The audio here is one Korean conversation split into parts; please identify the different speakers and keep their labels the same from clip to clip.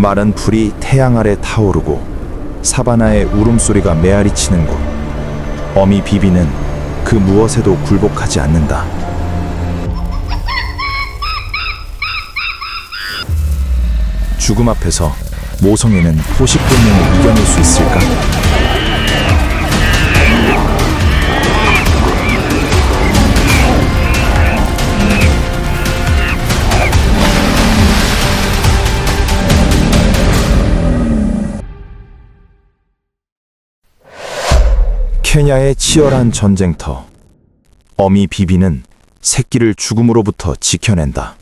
Speaker 1: 마른 풀이 태양 아래 타오르고 사바나의 울음소리가 메아리치는 곳. 어미 비비는 그 무엇에도 굴복하지 않는다. 죽음 앞에서 모성애는 포식 본능을 이겨낼 수 있을까? 케냐의 치열한 전쟁터. 어미 비비는 새끼를 죽음으로부터 지켜낸다.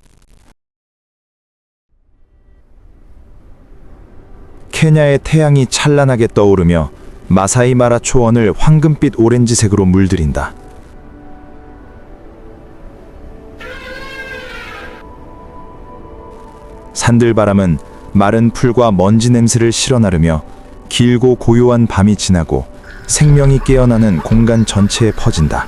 Speaker 1: 케냐의 태양이 찬란하게 떠오르며 마사이 마라 초원을 황금빛 오렌지색으로 물들인다. 산들바람은 마른 풀과 먼지 냄새를 실어나르며 길고 고요한 밤이 지나고 생명이 깨어나는 공간 전체에 퍼진다.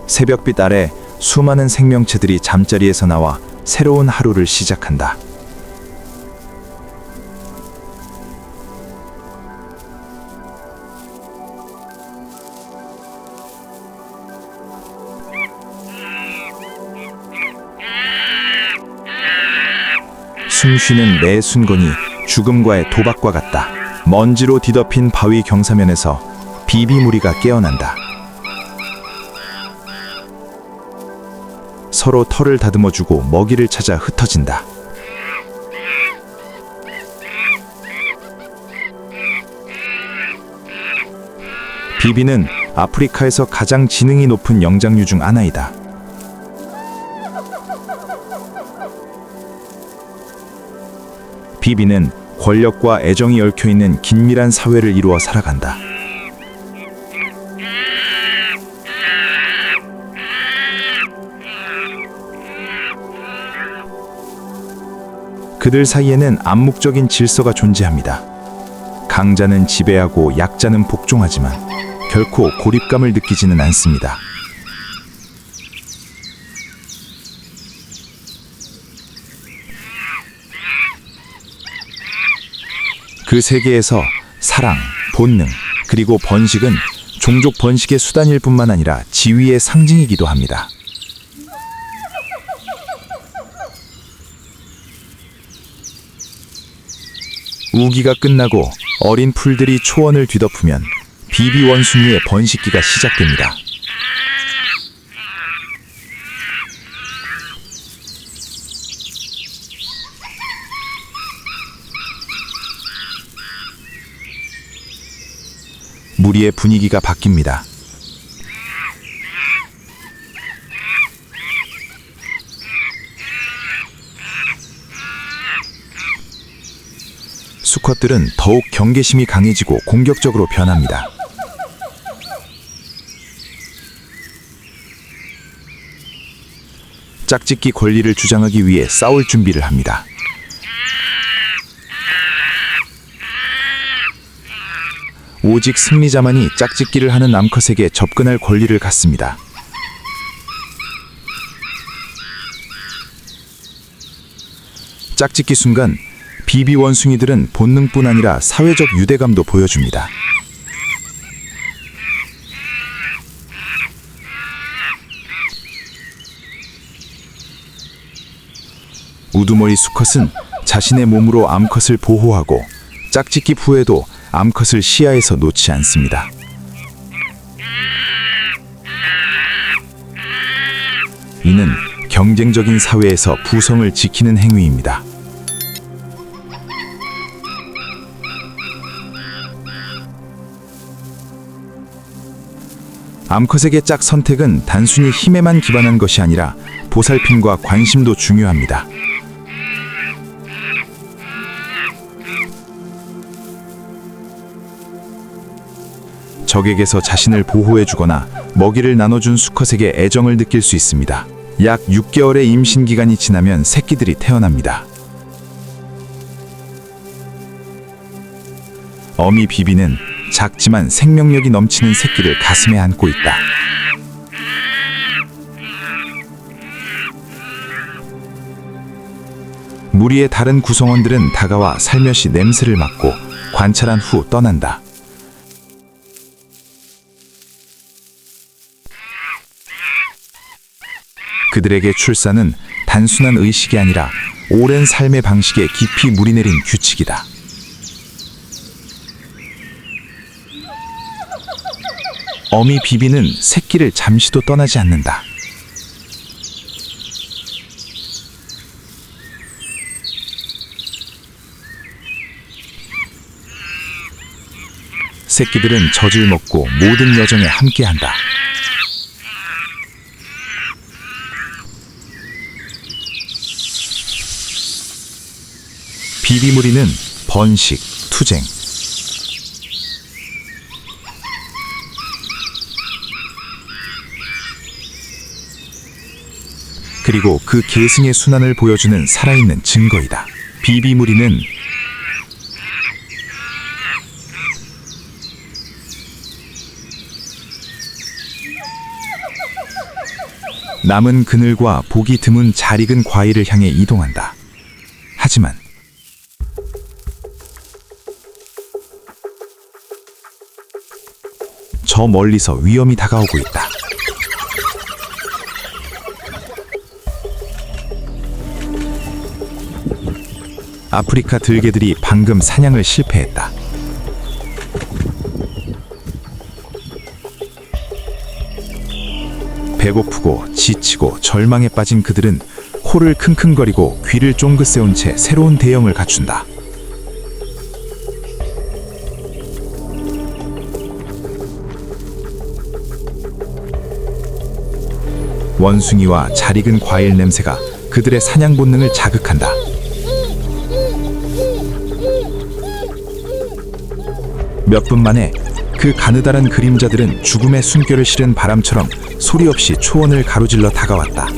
Speaker 1: 새벽빛 아래 수많은 생명체들이 잠자리에서 나와 새로운 하루를 시작한다. 숨쉬는 매 순간이 죽음과의 도박과 같다. 먼지로 뒤덮인 바위 경사면에서 비비무리가 깨어난다. 서로 털을 다듬어주고 먹이를 찾아 흩어진다. 비비는 아프리카에서 가장 지능이 높은 영장류 중 하나이다. 비비는 권력과 애정이 얽혀있는 긴밀한 사회를 이루어 살아간다. 그들 사이에는 암묵적인 질서가 존재합니다. 강자는 지배하고 약자는 복종하지만 결코 고립감을 느끼지는 않습니다. 그 세계에서 사랑, 본능, 그리고 번식은 종족 번식의 수단일 뿐만 아니라 지위의 상징이기도 합니다. 우기가 끝나고 어린 풀들이 초원을 뒤덮으면 비비 원숭이의 번식기가 시작됩니다. 무리의 분위기가 바뀝니다. 수컷들은 더욱 경계심이 강해지고 공격적으로 변합니다. 짝짓기 권리를 주장하기 위해 싸울 준비를 합니다. 오직 승리자만이 짝짓기를 하는 암컷에게 접근할 권리를 갖습니다. 짝짓기 순간 비비 원숭이들은 본능뿐 아니라 사회적 유대감도 보여줍니다. 우두머리 수컷은 자신의 몸으로 암컷을 보호하고 짝짓기 후에도 암컷을 시야에서 놓지 않습니다. 이는 경쟁적인 사회에서 부성을 지키는 행위입니다. 암컷에게 짝 선택은 단순히 힘에만 기반한 것이 아니라 보살핌과 관심도 중요합니다. 적에게서 자신을 보호해주거나 먹이를 나눠준 수컷에게 애정을 느낄 수 있습니다. 약 6개월의 임신 기간이 지나면 새끼들이 태어납니다. 어미 비비는 작지만 생명력이 넘치는 새끼를 가슴에 안고 있다. 무리의 다른 구성원들은 다가와 살며시 냄새를 맡고 관찰한 후 떠난다. 그들에게 출산은 단순한 의식이 아니라 오랜 삶의 방식에 깊이 무리내린 규칙이다. 어미 비비는 새끼를 잠시도 떠나지 않는다. 새끼들은 젖을 먹고 모든 여정에 함께한다. 비비무리는 번식, 투쟁, 그리고 그 계승의 순환을 보여주는 살아있는 증거이다. 비비무리는 남은 그늘과 보기 드문 잘 익은 과일을 향해 이동한다. 하지만 저 멀리서 위험이 다가오고 있다. 아프리카 들개들이 방금 사냥을 실패했다. 배고프고 지치고 절망에 빠진 그들은 코를 킁킁거리고 귀를 쫑긋 세운 채 새로운 대형을 갖춘다. 원숭이와 잘 익은 과일 냄새가 그들의 사냥 본능을 자극한다. 몇 분 만에 그 가느다란 그림자들은 죽음의 숨결을 실은 바람처럼 소리 없이 초원을 가로질러 다가왔다.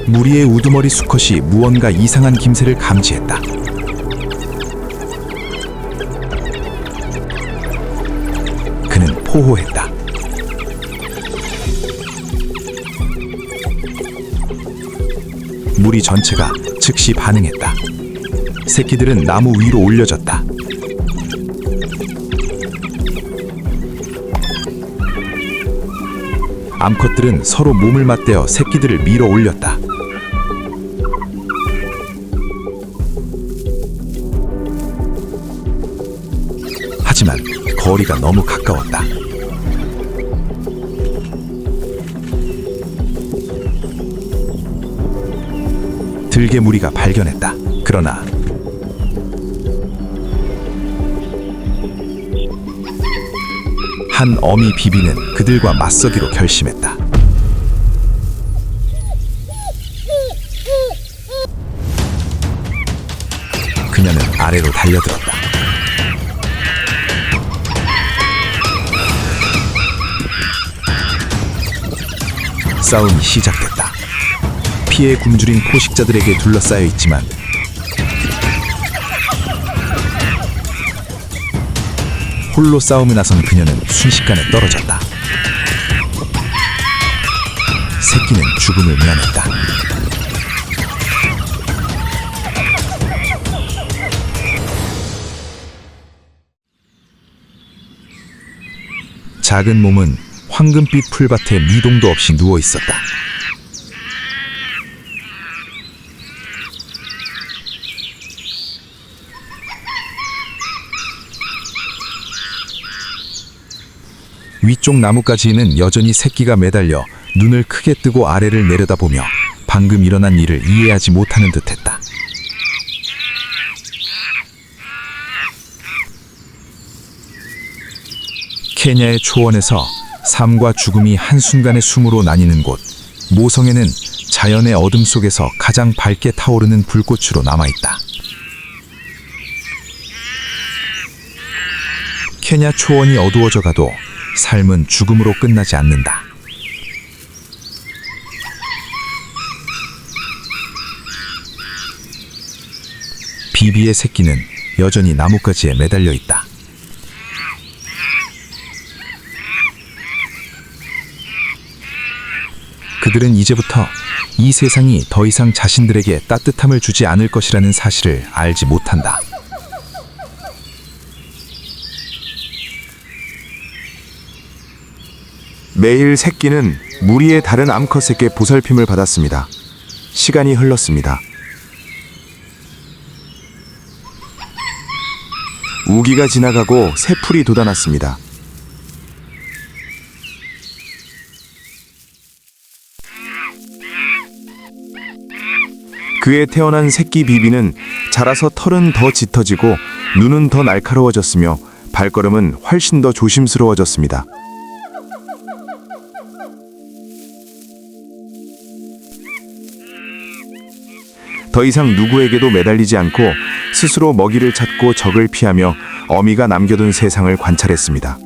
Speaker 1: 무리의 우두머리 수컷이 무언가 이상한 김새를 감지했다. 그는 포호했다. 무리 전체가 즉시 반응했다. 새끼들은 나무 위로 올려졌다. 암컷들은 서로 몸을 맞대어 새끼들을 밀어 올렸다. 하지만 거리가 너무 가까웠다. 들개 무리가 발견했다. 그러나 한 어미 비비는 그들과 맞서기로 결심했다. 그녀는 아래로 달려들었다. 싸움이 시작됐다. 피에 굶주린 포식자들에게 둘러싸여 있지만 홀로 싸움에 나선 그녀는 순식간에 떨어졌다. 새끼는 죽음을 면했다. 작은 몸은 황금빛 풀밭에 미동도 없이 누워 있었다. 위쪽 나뭇가지에는 여전히 새끼가 매달려 눈을 크게 뜨고 아래를 내려다보며 방금 일어난 일을 이해하지 못하는 듯했다. 케냐의 초원에서 삶과 죽음이 한순간의 숨으로 나뉘는 곳, 모성에는 자연의 어둠 속에서 가장 밝게 타오르는 불꽃으로 남아있다. 케냐 초원이 어두워져 가도 삶은 죽음으로 끝나지 않는다. 비비의 새끼는 여전히 나뭇가지에 매달려 있다. 그들은 이제부터 이 세상이 더 이상 자신들에게 따뜻함을 주지 않을 것이라는 사실을 알지 못한다. 매일 새끼는 무리의 다른 암컷에게 보살핌을 받았습니다. 시간이 흘렀습니다. 우기가 지나가고 새풀이 돋아났습니다. 그에 태어난 새끼 비비는 자라서 털은 더 짙어지고 눈은 더 날카로워졌으며 발걸음은 훨씬 더 조심스러워졌습니다. 더 이상 누구에게도 매달리지 않고 스스로 먹이를 찾고 적을 피하며 어미가 남겨둔 세상을 관찰했습니다.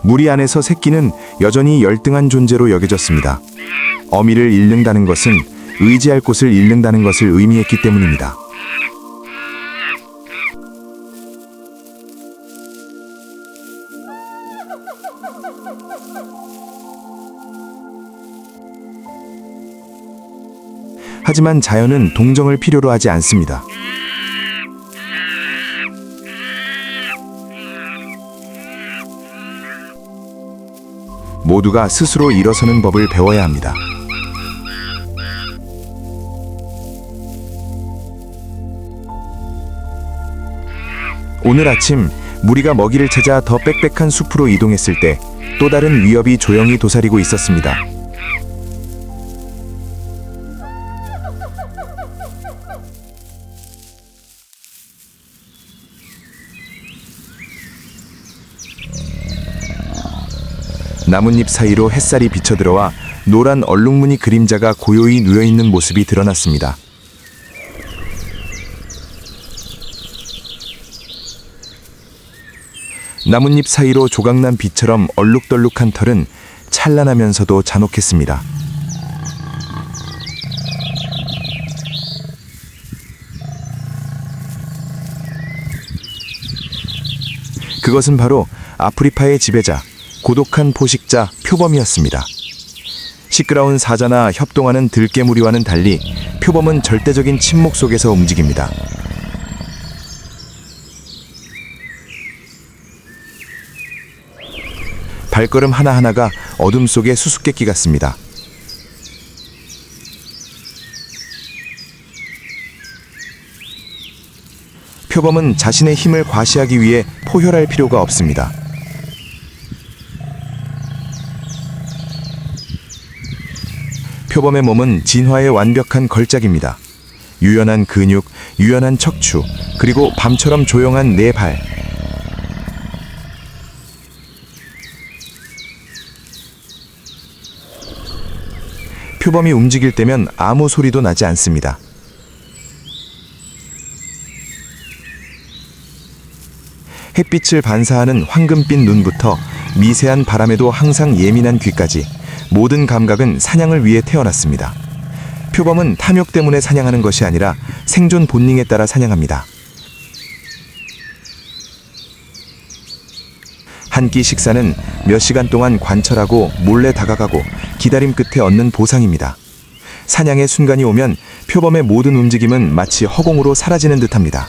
Speaker 1: 무리 안에서 새끼는 여전히 열등한 존재로 여겨졌습니다. 어미를 잃는다는 것은 의지할 곳을 잃는다는 것을 의미했기 때문입니다. 하지만 자연은 동정을 필요로 하지 않습니다. 모두가 스스로 일어서는 법을 배워야 합니다. 오늘 아침 무리가 먹이를 찾아 더 빽빽한 숲으로 이동했을 때 또 다른 위협이 조용히 도사리고 있었습니다. 나뭇잎 사이로 햇살이 비쳐들어와 노란 얼룩무늬 그림자가 고요히 누워있는 모습이 드러났습니다. 나뭇잎 사이로 조각난 빛처럼 얼룩덜룩한 털은 찬란하면서도 잔혹했습니다. 그것은 바로 아프리카의 지배자, 고독한 포식자 표범이었습니다. 시끄러운 사자나 협동하는 들깨무리와는 달리 표범은 절대적인 침묵 속에서 움직입니다. 발걸음 하나하나가 어둠 속의 수수께끼 같습니다. 표범은 자신의 힘을 과시하기 위해 포효할 필요가 없습니다. 표범의 몸은 진화의 완벽한 걸작입니다. 유연한 근육, 유연한 척추, 그리고 밤처럼 조용한 네 발. 표범이 움직일 때면 아무 소리도 나지 않습니다. 햇빛을 반사하는 황금빛 눈부터 미세한 바람에도 항상 예민한 귀까지 모든 감각은 사냥을 위해 태어났습니다. 표범은 탐욕 때문에 사냥하는 것이 아니라 생존 본능에 따라 사냥합니다. 한 끼 식사는 몇 시간 동안 관찰하고 몰래 다가가고 기다림 끝에 얻는 보상입니다. 사냥의 순간이 오면 표범의 모든 움직임은 마치 허공으로 사라지는 듯합니다.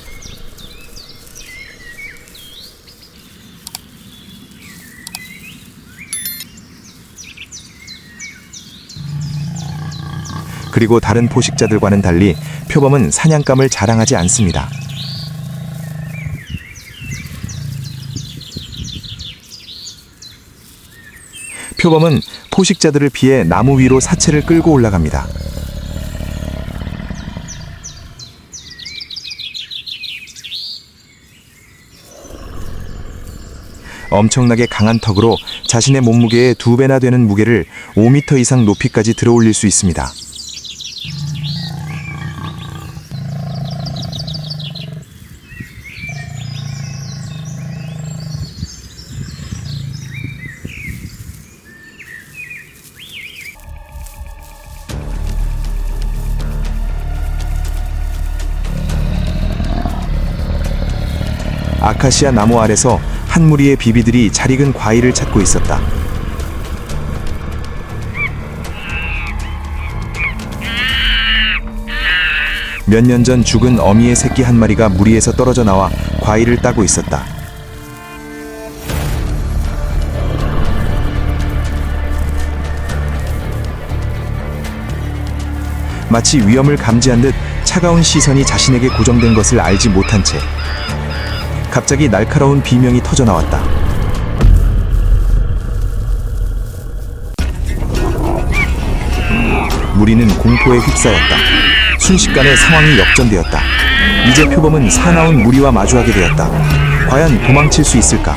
Speaker 1: 그리고 다른 포식자들과는 달리 표범은 사냥감을 자랑하지 않습니다. 표범은 포식자들을 피해 나무 위로 사체를 끌고 올라갑니다. 엄청나게 강한 턱으로 자신의 몸무게의 2배나 되는 무게를 5m 이상 높이까지 들어올릴 수 있습니다. 아카시아 나무 아래서 한 무리의 비비들이 잘 익은 과일을 찾고 있었다. 몇 년 전 죽은 어미의 새끼 한 마리가 무리에서 떨어져 나와 과일을 따고 있었다. 마치 위험을 감지한 듯 차가운 시선이 자신에게 고정된 것을 알지 못한 채 갑자기 날카로운 비명이 터져 나왔다. 무리는 공포에 휩싸였다. 순식간에 상황이 역전되었다. 이제 표범은 사나운 무리와 마주하게 되었다. 과연 도망칠 수 있을까?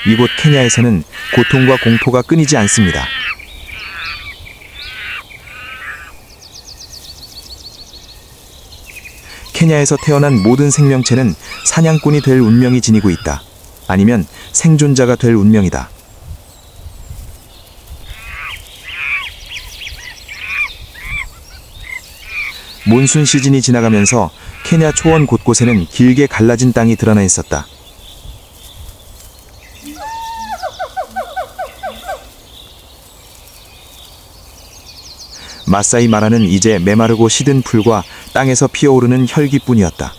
Speaker 1: 이곳 케냐에서는 고통과 공포가 끊이지 않습니다. 케냐에서 태어난 모든 생명체는 사냥꾼이 될 운명이 지니고 있다. 아니면 생존자가 될 운명이다. 몬순 시즌이 지나가면서 케냐 초원 곳곳에는 길게 갈라진 땅이 드러나 있었다. 마사이 마라는 이제 메마르고 시든 풀과 땅에서 피어오르는 혈기뿐이었다.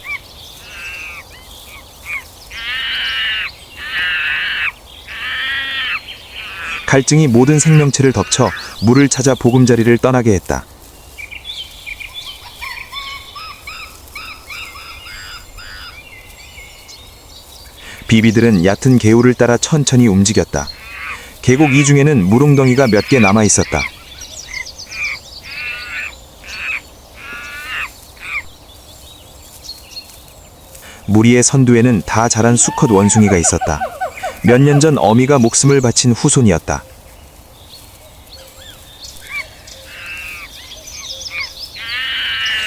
Speaker 1: 갈증이 모든 생명체를 덮쳐 물을 찾아 보금자리를 떠나게 했다. 비비들은 얕은 개울을 따라 천천히 움직였다. 계곡 이중에는 물웅덩이가 몇 개 남아 있었다. 무리의 선두에는 다 자란 수컷 원숭이가 있었다. 몇 년 전 어미가 목숨을 바친 후손이었다.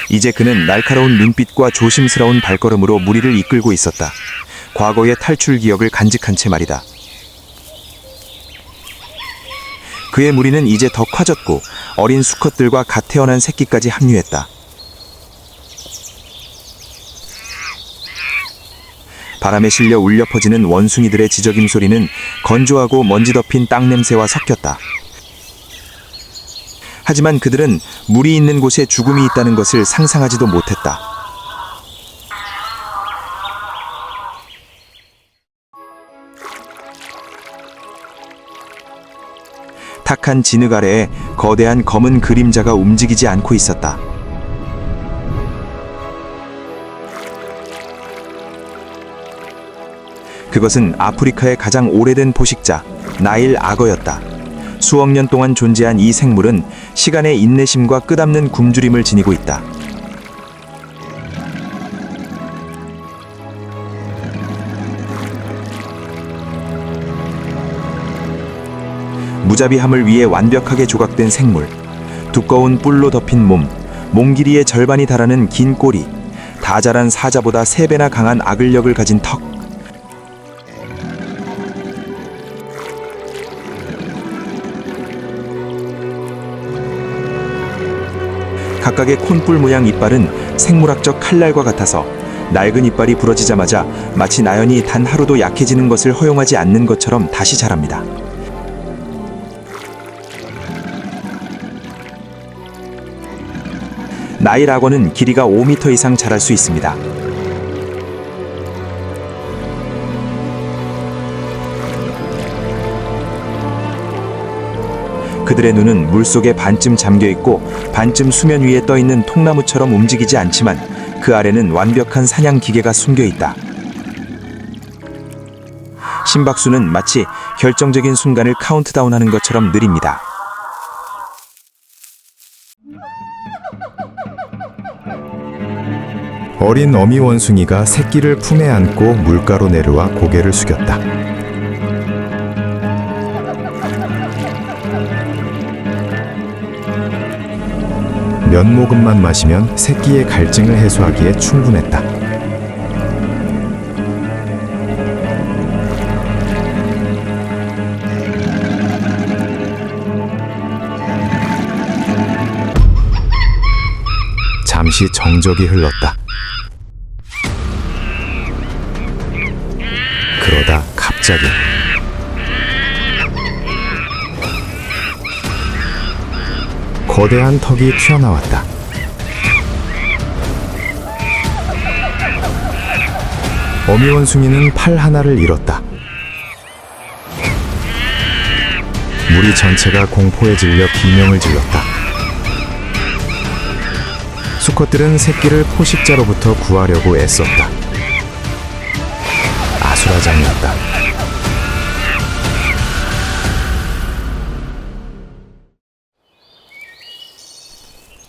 Speaker 1: 이제 그는 날카로운 눈빛과 조심스러운 발걸음으로 무리를 이끌고 있었다. 과거의 탈출 기억을 간직한 채 말이다. 그의 무리는 이제 더 커졌고 어린 수컷들과 갓 태어난 새끼까지 합류했다. 바람에 실려 울려 퍼지는 원숭이들의 지저귐 소리는 건조하고 먼지 덮인 땅 냄새와 섞였다. 하지만 그들은 물이 있는 곳에 죽음이 있다는 것을 상상하지도 못했다. 탁한 진흙 아래에 거대한 검은 그림자가 움직이지 않고 있었다. 그것은 아프리카의 가장 오래된 포식자, 나일 악어였다. 수억 년 동안 존재한 이 생물은 시간의 인내심과 끝없는 굶주림을 지니고 있다. 무자비함을 위해 완벽하게 조각된 생물, 두꺼운 뿔로 덮인 몸 길이의 절반이 달하는 긴 꼬리, 다 자란 사자보다 3배나 강한 악을력을 가진 턱. 각각의 콘뿔 모양 이빨은 생물학적 칼날과 같아서 낡은 이빨이 부러지자마자 마치 나연이 단 하루도 약해지는 것을 허용하지 않는 것처럼 다시 자랍니다. 나일 악어는 길이가 5m 이상 자랄 수 있습니다. 그들의 눈은 물속에 반쯤 잠겨있고 반쯤 수면 위에 떠있는 통나무처럼 움직이지 않지만 그 아래는 완벽한 사냥 기계가 숨겨있다. 심박수는 마치 결정적인 순간을 카운트다운하는 것처럼 느립니다.
Speaker 2: 어린 어미 원숭이가 새끼를 품에 안고 물가로 내려와 고개를 숙였다. 몇 모금만 마시면 새끼의 갈증을 해소하기에 충분했다. 잠시 정적이 흘렀다. 그러다 갑자기 거대한 턱이 튀어나왔다. 어미 원숭이는 팔 하나를 잃었다. 무리 전체가 공포에 질려 비명을 질렀다. 수컷들은 새끼를 포식자로부터 구하려고 애썼다. 아수라장이었다.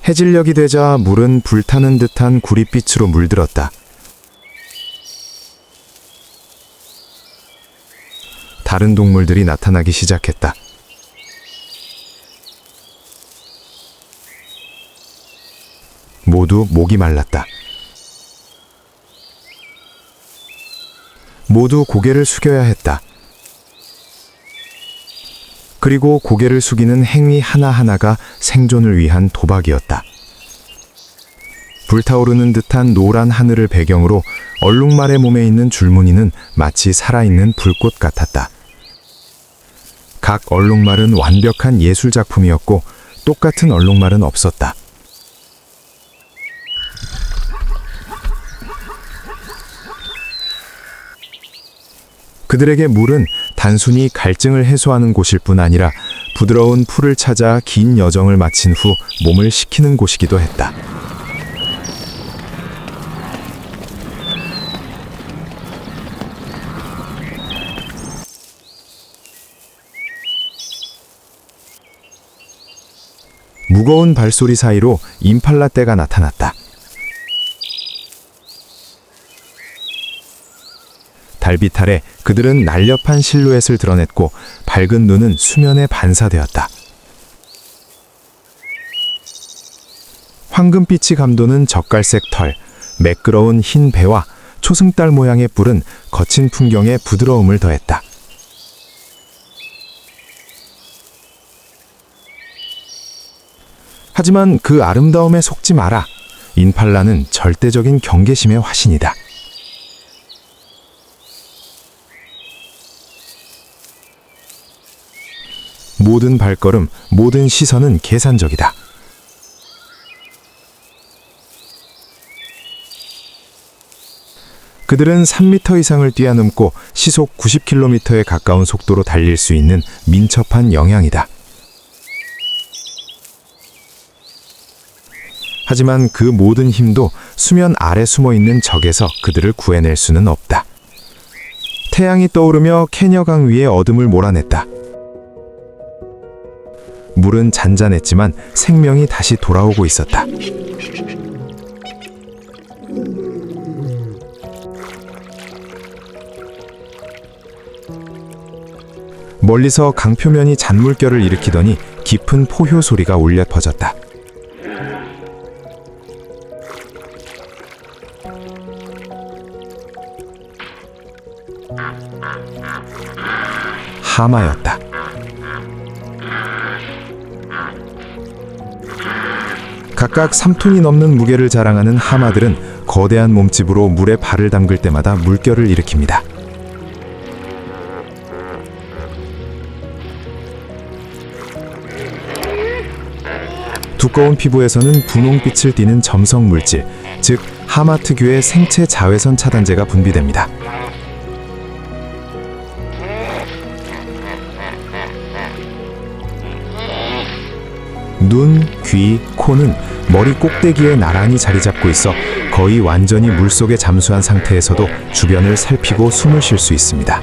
Speaker 2: 해질녘이 되자 물은 불타는 듯한 구릿빛으로 물들었다. 다른 동물들이 나타나기 시작했다. 모두 목이 말랐다. 모두 고개를 숙여야 했다. 그리고 고개를 숙이는 행위 하나하나가 생존을 위한 도박이었다. 불타오르는 듯한 노란 하늘을 배경으로 얼룩말의 몸에 있는 줄무늬는 마치 살아있는 불꽃 같았다. 각 얼룩말은 완벽한 예술작품이었고 똑같은 얼룩말은 없었다. 그들에게 물은 단순히 갈증을 해소하는 곳일 뿐 아니라 부드러운 풀을 찾아 긴 여정을 마친 후 몸을 식히는 곳이기도 했다. 무거운 발소리 사이로 임팔라 떼가 나타났다. 달빛 아래 그들은 날렵한 실루엣을 드러냈고 밝은 눈은 수면에 반사되었다. 황금빛이 감도는 젓갈색 털, 매끄러운 흰 배와 초승달 모양의 뿔은 거친 풍경에 부드러움을 더했다. 하지만 그 아름다움에 속지 마라. 임팔라는 절대적인 경계심의 화신이다. 모든 발걸음, 모든 시선은 계산적이다. 그들은 3m 이상을 뛰어넘고 시속 90km에 가까운 속도로 달릴 수 있는 민첩한 영양이다. 하지만 그 모든 힘도 수면 아래 숨어있는 적에서 그들을 구해낼 수는 없다. 태양이 떠오르며 캐녀강 위에 어둠을 몰아냈다. 물은 잔잔했지만 생명이 다시 돌아오고 있었다. 멀리서 강표면이 잔물결을 일으키더니 깊은 포효 소리가 울려 퍼졌다. 하마였다. 각각 3톤이 넘는 무게를 자랑하는 하마들은 거대한 몸집으로 물에 발을 담글 때마다 물결을 일으킵니다. 두꺼운 피부에서는 분홍빛을 띠는 점성 물질, 즉 하마 특유의 생체 자외선 차단제가 분비됩니다. 눈, 귀, 코는 머리 꼭대기에 나란히 자리 잡고 있어 거의 완전히 물속에 잠수한 상태에서도 주변을 살피고 숨을 쉴 수 있습니다.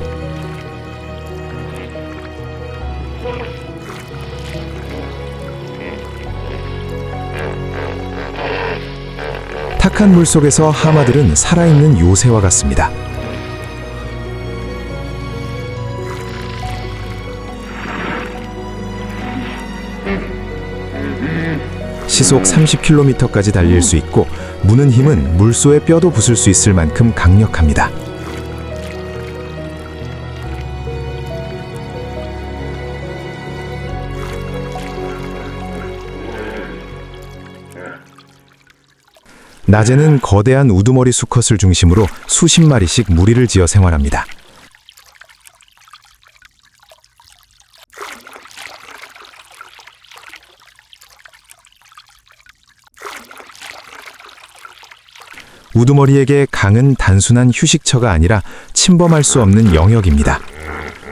Speaker 2: 탁한 물속에서 하마들은 살아있는 요새와 같습니다. 시속 30km까지 달릴 수 있고 무는 힘은 물소의 뼈도 부술 수 있을 만큼 강력합니다. 낮에는 거대한 우두머리 수컷을 중심으로 수십 마리씩 무리를 지어 생활합니다. 우두머리에게 강은 단순한 휴식처가 아니라 침범할 수 없는 영역입니다.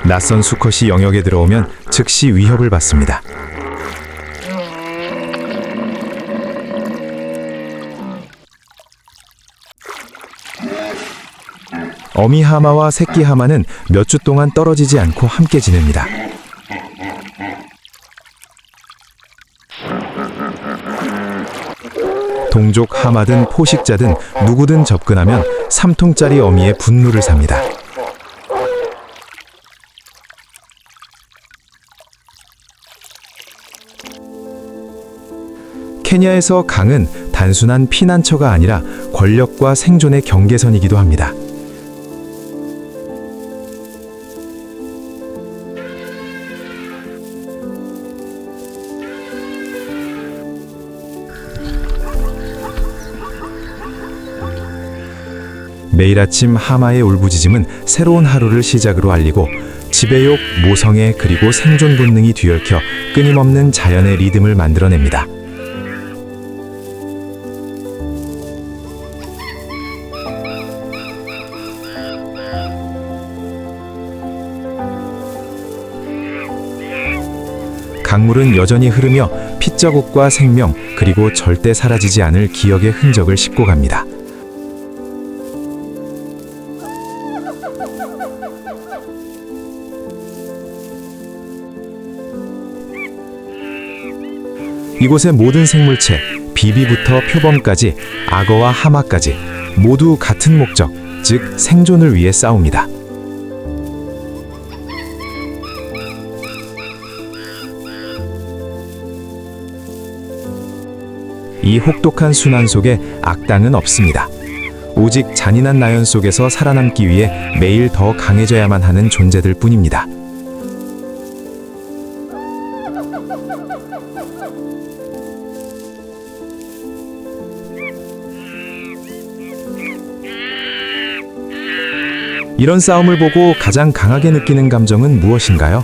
Speaker 2: 낯선 수컷이 영역에 들어오면 즉시 위협을 받습니다. 어미 하마와 새끼 하마는 몇 주 동안 떨어지지 않고 함께 지냅니다. 동족 하마든 포식자든 누구든 접근하면 3통짜리 어미의 분노를 삽니다. 케냐에서 강은 단순한 피난처가 아니라 권력과 생존의 경계선이기도 합니다. 매일 아침 하마의 울부짖음은 새로운 하루를 시작으로 알리고 지배욕, 모성애 그리고 생존 본능이 뒤얽혀 끊임없는 자연의 리듬을 만들어냅니다. 강물은 여전히 흐르며 핏자국과 생명 그리고 절대 사라지지 않을 기억의 흔적을 싣고 갑니다. 이곳의 모든 생물체, 비비부터 표범까지, 악어와 하마까지 모두 같은 목적, 즉 생존을 위해 싸웁니다. 이 혹독한 순환 속에 악당은 없습니다. 오직 잔인한 나연 속에서 살아남기 위해 매일 더 강해져야만 하는 존재들 뿐입니다. 이런 싸움을 보고 가장 강하게 느끼는 감정은 무엇인가요?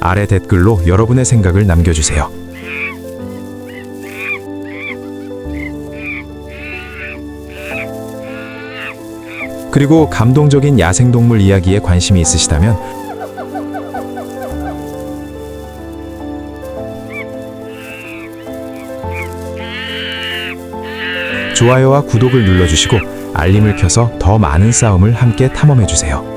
Speaker 2: 아래 댓글로 여러분의 생각을 남겨주세요. 그리고 감동적인 야생동물 이야기에 관심이 있으시다면 좋아요와 구독을 눌러주시고 알림을 켜서 더 많은 싸움을 함께 탐험해주세요.